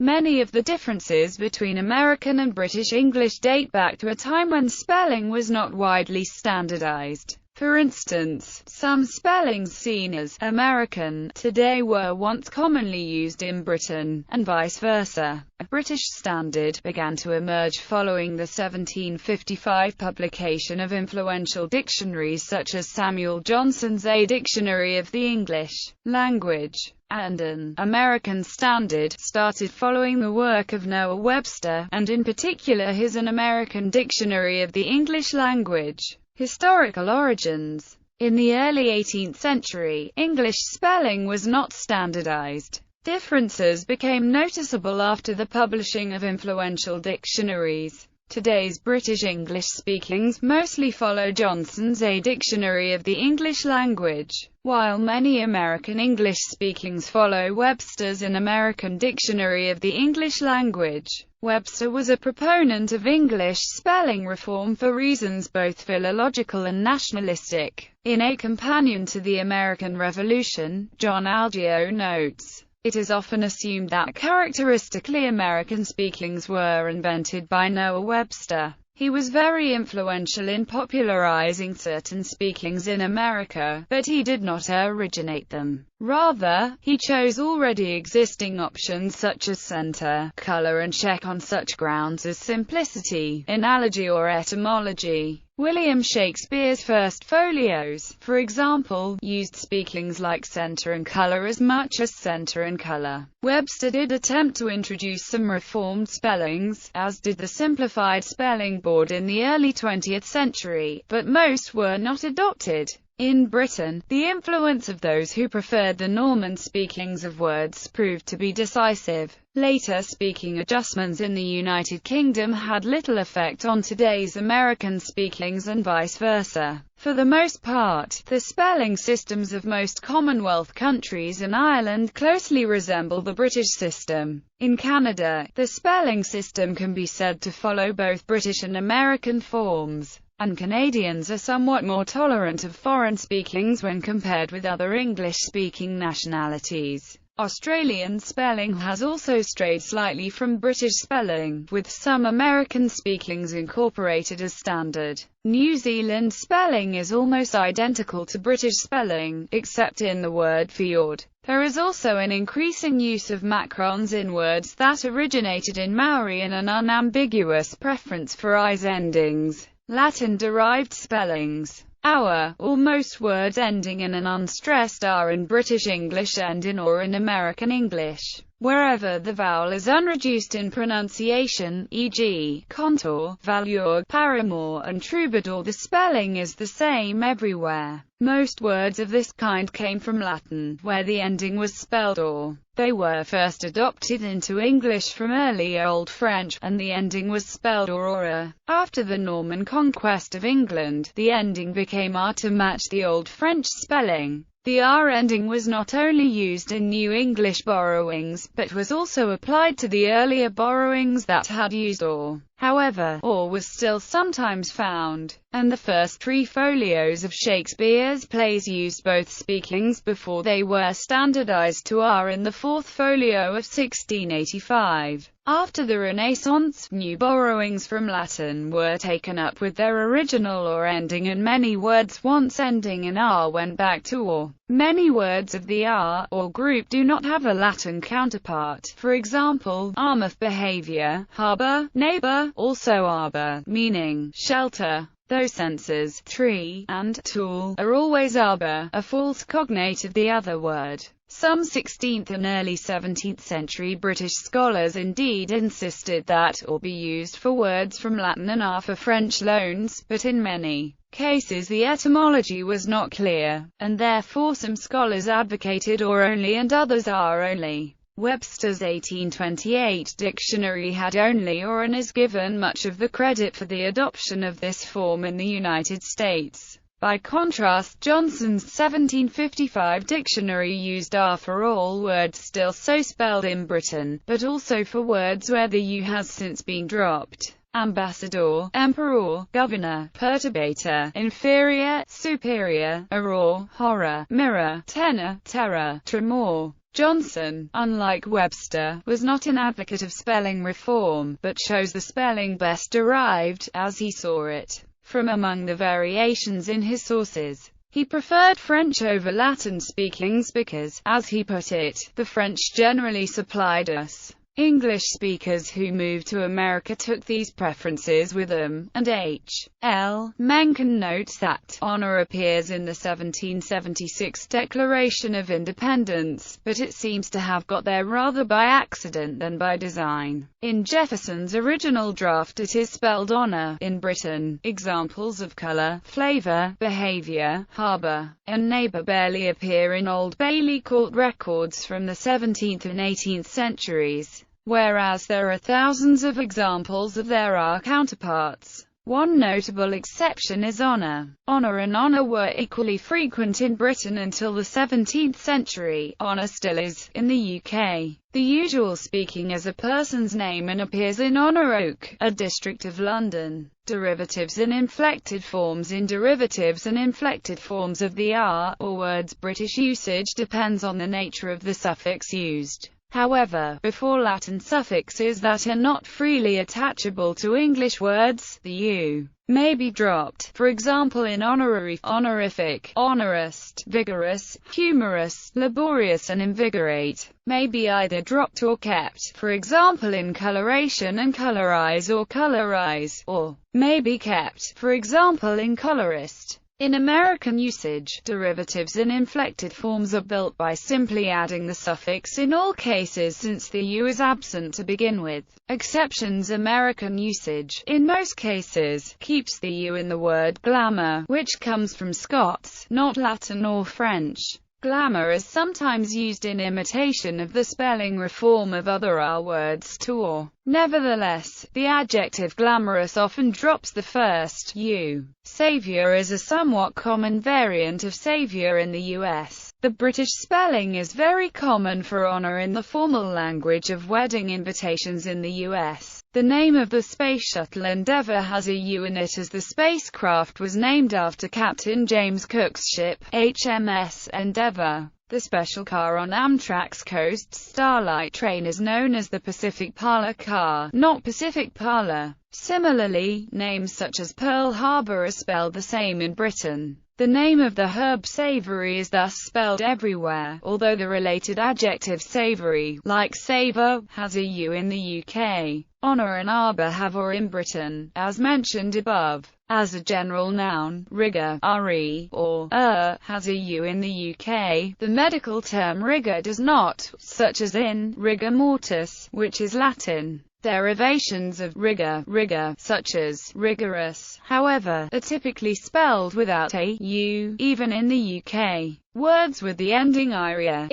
Many of the differences between American and British English date back to a time when spelling was not widely standardized. For instance, some spellings seen as American today were once commonly used in Britain, and vice versa. A British standard began to emerge following the 1755 publication of influential dictionaries such as Samuel Johnson's A Dictionary of the English Language, and an American standard started following the work of Noah Webster, and in particular his An American Dictionary of the English Language. Historical origins. In the early 18th century, English spelling was not standardized. Differences became noticeable after the publishing of influential dictionaries. Today's British English speakings mostly follow Johnson's A Dictionary of the English Language, while many American English speakings follow Webster's An American Dictionary of the English Language. Webster was a proponent of English spelling reform for reasons both philological and nationalistic. In A Companion to the American Revolution, John Algeo notes, "It is often assumed that characteristically American speakings were invented by Noah Webster. He was very influential in popularizing certain speakings in America, but he did not originate them. Rather, he chose already existing options such as center, color and check on such grounds as simplicity, analogy or etymology." William Shakespeare's first folios, for example, used speakings like center and color as much as center and color. Webster did attempt to introduce some reformed spellings, as did the simplified spelling board in the early 20th century, but most were not adopted. In Britain, the influence of those who preferred the Norman speakings of words proved to be decisive. Later speaking adjustments in the United Kingdom had little effect on today's American speakings and vice versa. For the most part, the spelling systems of most Commonwealth countries and Ireland closely resemble the British system. In Canada, the spelling system can be said to follow both British and American forms, and Canadians are somewhat more tolerant of foreign speakings when compared with other English-speaking nationalities. Australian spelling has also strayed slightly from British spelling, with some American speakings incorporated as standard. New Zealand spelling is almost identical to British spelling, except in the word fjord. There is also an increasing use of macrons in words that originated in Maori and an unambiguous preference for "-i's" endings. Latin-derived spellings. Our, or most words ending in an unstressed R in British English end in or in American English, wherever the vowel is unreduced in pronunciation, e.g., contour, valure, paramour and troubadour. The spelling is the same everywhere. Most words of this kind came from Latin, where the ending was spelled or. They were first adopted into English from early Old French, and the ending was spelled or. After the Norman conquest of England, the ending became R to match the Old French spelling. The R ending was not only used in New English borrowings, but was also applied to the earlier borrowings that had used or. However, or was still sometimes found, and the first 3 folios of Shakespeare's plays used both speakings before they were standardized to R in the 4th folio of 1685. After the Renaissance, new borrowings from Latin were taken up with their original or ending, and many words once ending in R went back to or. Many words of the R, or group do not have a Latin counterpart. For example, arm of behavior, harbor, neighbor, also arbor, meaning shelter. Those senses, tree, and tool, are always arbor, a false cognate of the other word. Some 16th and early 17th century British scholars indeed insisted that or be used for words from Latin and R for French loans, but in many cases the etymology was not clear, and therefore some scholars advocated or only and others R only. Webster's 1828 dictionary had only or and is given much of the credit for the adoption of this form in the United States. By contrast, Johnson's 1755 dictionary used R for all words still so spelled in Britain, but also for words where the U has since been dropped. Ambassador, emperor, governor, perturbator, inferior, superior, aurore, horror, mirror, tenor, terror, tremor. Johnson, unlike Webster, was not an advocate of spelling reform, but chose the spelling best derived, as he saw it, from among the variations in his sources. He preferred French over Latin speakings because, as he put it, the French generally supplied us. English speakers who moved to America took these preferences with them, and H. L. Mencken notes that honor appears in the 1776 Declaration of Independence, but it seems to have got there rather by accident than by design. In Jefferson's original draft it is spelled honor. In Britain, examples of color, flavor, behavior, harbor, and neighbor barely appear in Old Bailey court records from the 17th and 18th centuries, whereas there are thousands of examples of their counterparts. One notable exception is honor. Honor and honor were equally frequent in Britain until the 17th century. Honor still is, in the UK, the usual speaking as a person's name and appears in Honor Oak, a district of London. Derivatives and inflected forms. In derivatives and inflected forms of the R, or words, British usage depends on the nature of the suffix used. However, before Latin suffixes that are not freely attachable to English words, the U may be dropped. For example, in honorary, honorific, honorist, vigorous, humorous, laborious, and invigorate, may be either dropped or kept. For example, in coloration and colorize or colorize, or may be kept. For example, in colorist. In American usage, derivatives and inflected forms are built by simply adding the suffix in all cases since the U is absent to begin with. Exceptions. American usage, in most cases, keeps the U in the word glamour, which comes from Scots, not Latin or French. Glamour is sometimes used in imitation of the spelling reform of other R words to or. Nevertheless, the adjective glamorous often drops the first U. Savior is a somewhat common variant of savior in the US. The British spelling is very common for honor in the formal language of wedding invitations in the US. The name of the Space Shuttle Endeavour has a U in it as the spacecraft was named after Captain James Cook's ship, HMS Endeavour. The special car on Amtrak's Coast Starlight train is known as the Pacific Parlor car, not Pacific Parlor. Similarly, names such as Pearl Harbor are spelled the same in Britain. The name of the herb savory is thus spelled everywhere, although the related adjective savory, like savor, has a U in the UK. Honor and arbor have or in Britain, as mentioned above. As a general noun, rigor, re, or has a U in the UK. The medical term rigor does not, such as in rigor mortis, which is Latin. Derivations of rigor, such as rigorous, however, are typically spelled without a U, even in the UK. Words with the ending iria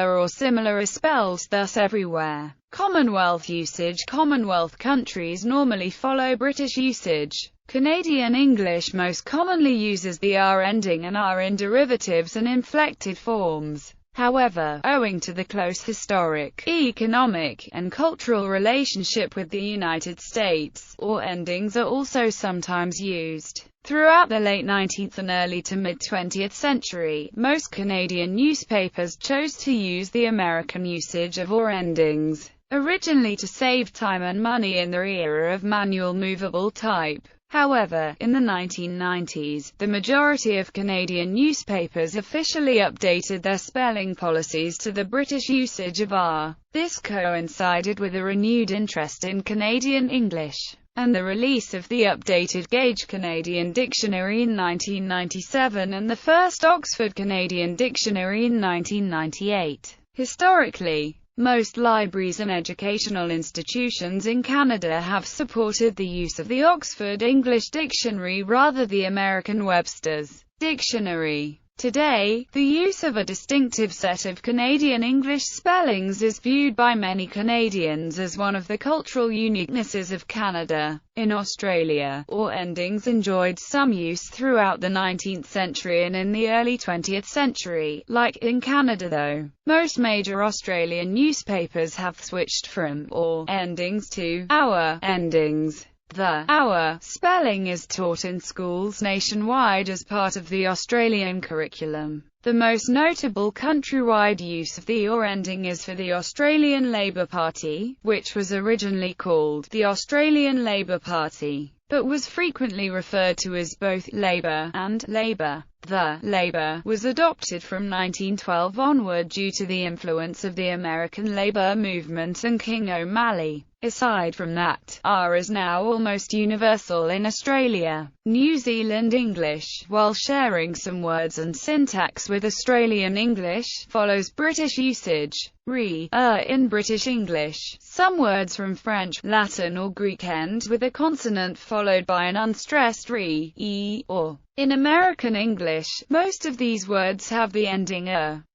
or similar are spelled thus everywhere. Commonwealth usage. Commonwealth countries normally follow British usage. Canadian English most commonly uses the R ending and R in derivatives and inflected forms. However, owing to the close historic, economic, and cultural relationship with the United States, or endings are also sometimes used. Throughout the late 19th and early to mid-20th century, most Canadian newspapers chose to use the American usage of or endings, originally to save time and money in the era of manual movable type. However, in the 1990s, the majority of Canadian newspapers officially updated their spelling policies to the British usage of R. This coincided with a renewed interest in Canadian English, and the release of the updated Gage Canadian Dictionary in 1997 and the first Oxford Canadian Dictionary in 1998. Historically, most libraries and educational institutions in Canada have supported the use of the Oxford English Dictionary rather than the American Webster's Dictionary. Today, the use of a distinctive set of Canadian English spellings is viewed by many Canadians as one of the cultural uniquenesses of Canada. In Australia, or endings enjoyed some use throughout the 19th century and in the early 20th century. Like in Canada though, most major Australian newspapers have switched from or endings to our endings. The hour spelling is taught in schools nationwide as part of the Australian curriculum. The most notable countrywide use of the or ending is for the Australian Labor Party, which was originally called the Australian Labor Party, but was frequently referred to as both Labor and Labor. The Labor was adopted from 1912 onward due to the influence of the American labor movement and King O'Malley. Aside from that, R is now almost universal in Australia, New Zealand English, while sharing some words and syntax with Australian English, follows British usage. In British English, some words from French, Latin or Greek end with a consonant followed by an unstressed re, e, or. In American English, most of these words have the ending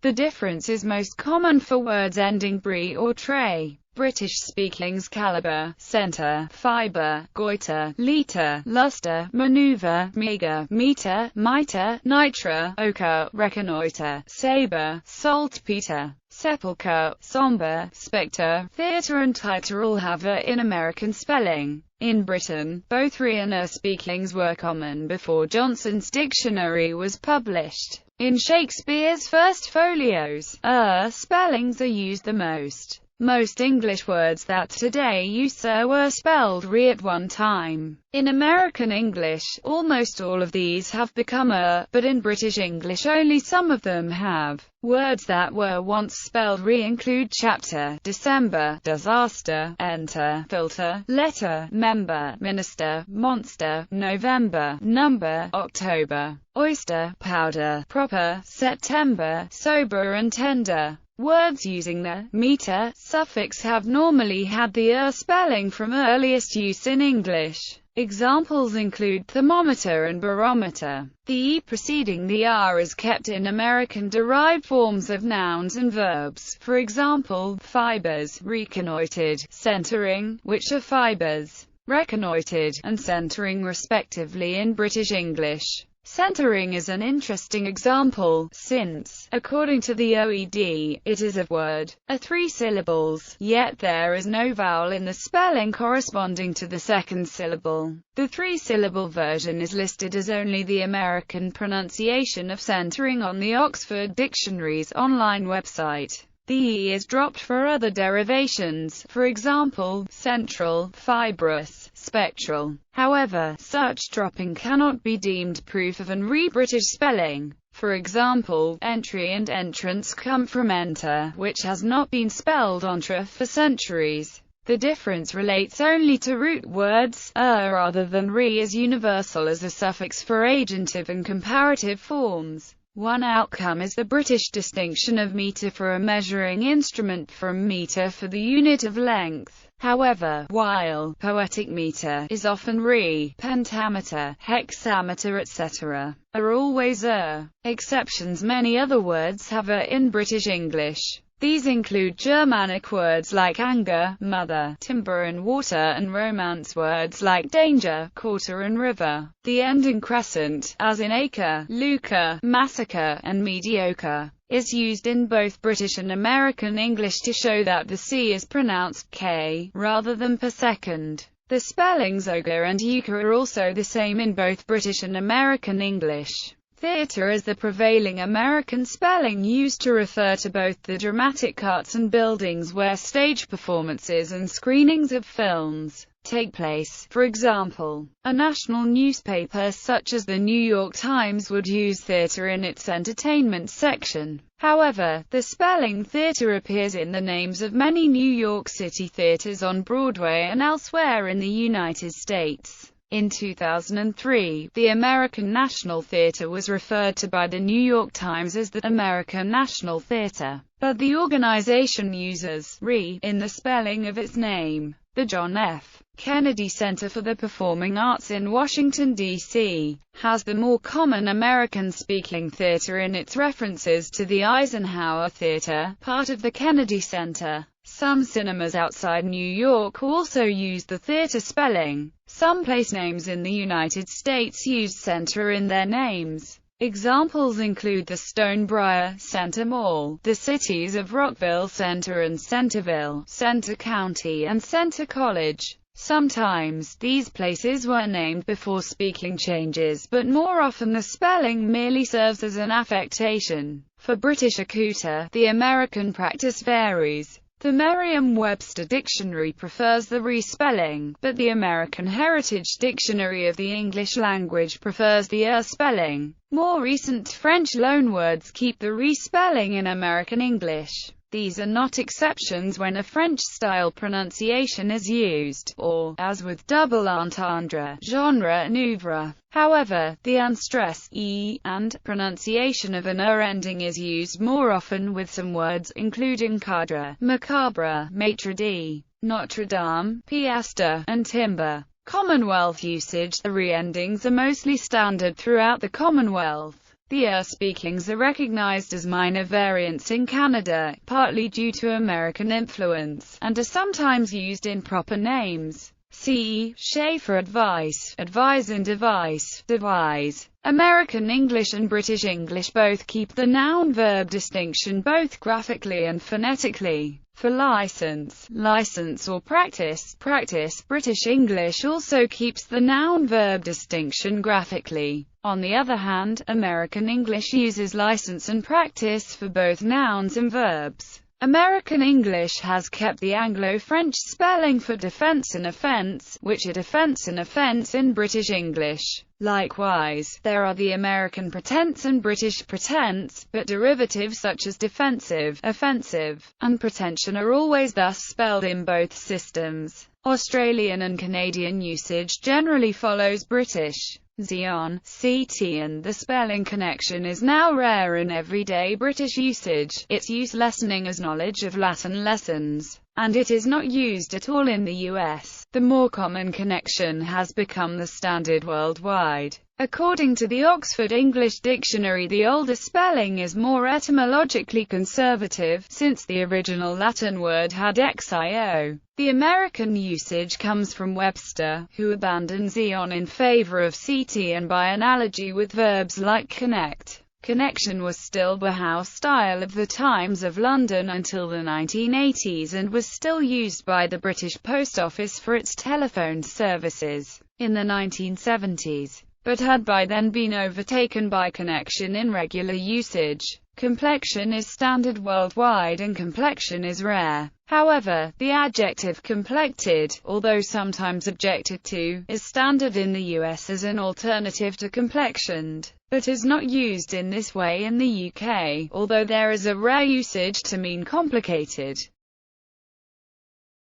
The difference is most common for words ending bre or tre. British speaking's caliber, center, fiber, goiter, liter, luster, maneuver, meager, meter, mitre, nitra, ochre, reconnoiter, sabre, saltpeter, sepulchre, sombre, spectre, theatre and theatre all have a in American spelling. In Britain, both re and speakings were common before Johnson's dictionary was published. In Shakespeare's first folios, spellings are used the most. Most English words that today use were spelled re at one time. In American English, almost all of these have become but in British English only some of them have. Words that were once spelled re include chapter, December, disaster, enter, filter, letter, member, minister, monster, November, number, October, oyster, powder, proper, September, sober and tender. Words using the meter suffix have normally had the spelling from earliest use in English. Examples include thermometer and barometer. The E preceding the R is kept in American-derived forms of nouns and verbs. For example, fibers, reconnoitered, centering, which are fibers, reconnoitered, and centering respectively in British English. Centering is an interesting example, since, according to the OED, it is a word, 3 syllables, yet there is no vowel in the spelling corresponding to the second syllable. The 3-syllable version is listed as only the American pronunciation of centering on the Oxford Dictionary's online website. The E is dropped for other derivations, for example, central, fibrous, spectral. However, such dropping cannot be deemed proof of an re-British spelling. For example, entry and entrance come from enter, which has not been spelled entre for centuries. The difference relates only to root words. Rather than re is universal as a suffix for agentive and comparative forms. One outcome is the British distinction of metre for a measuring instrument from metre for the unit of length. However, while poetic metre is often re, pentameter, hexameter etc. are always exceptions. Many other words have in British English. These include Germanic words like anger, mother, timber and water, and Romance words like danger, quarter and river. The ending crescent, as in acre, lucre, massacre, and mediocre, is used in both British and American English to show that the C is pronounced K, rather than per second. The spellings ogre and euchre are also the same in both British and American English. Theatre is the prevailing American spelling used to refer to both the dramatic arts and buildings where stage performances and screenings of films take place. For example, a national newspaper such as the New York Times would use theatre in its entertainment section. However, the spelling theatre appears in the names of many New York City theaters on Broadway and elsewhere in the United States. In 2003, the American National Theatre was referred to by the New York Times as the American National Theatre, but the organization uses re in the spelling of its name. The John F. Kennedy Center for the Performing Arts in Washington, D.C., has the more common American-speaking theater in its references to the Eisenhower Theater, part of the Kennedy Center. Some cinemas outside New York also use the theater spelling. Some place names in the United States use center in their names. Examples include the Stonebriar Center Mall, the cities of Rockville Center and Centerville, Center County and Center College. Sometimes, these places were named before speaking changes, but more often the spelling merely serves as an affectation. For British akuta, the American practice varies. The Merriam-Webster dictionary prefers the respelling, but the American Heritage Dictionary of the English language prefers the spelling. More recent French loanwords keep the respelling in American English. These are not exceptions when a French-style pronunciation is used, or, as with double entendre, genre nouvre. However, the unstressed e and pronunciation of an ending is used more often with some words, including cadre, macabre, maitre d', Notre Dame, piastre, and timbre. Commonwealth usage. The re-endings are mostly standard throughout the Commonwealth. The speakings are recognized as minor variants in Canada, partly due to American influence, and are sometimes used in proper names. See Schaeffer advice, advise and device, devise. American English and British English both keep the noun-verb distinction both graphically and phonetically. For license, license or practice, practice, British English also keeps the noun-verb distinction graphically. On the other hand, American English uses license and practice for both nouns and verbs. American English has kept the Anglo-French spelling for defense and offense, which are defense and offense in British English. Likewise, there are the American pretense and British pretense, but derivatives such as defensive, offensive, and pretension are always thus spelled in both systems. Australian and Canadian usage generally follows British. Xeon, CT, and the spelling connection is now rare in everyday British usage, its use lessening as knowledge of Latin lessens, and it is not used at all in the US. The more common connection has become the standard worldwide. According to the Oxford English Dictionary, the older spelling is more etymologically conservative, since the original Latin word had xio. The American usage comes from Webster, who abandoned xeon in favor of CT, and by analogy with verbs like connect. Connection was still the house style of the Times of London until the 1980s and was still used by the British Post Office for its telephone services in the 1970s, but had by then been overtaken by connection in regular usage. Complexion is standard worldwide and complexion is rare. However, the adjective complected, although sometimes objected to, is standard in the US as an alternative to complexioned, but is not used in this way in the UK, although there is a rare usage to mean complicated.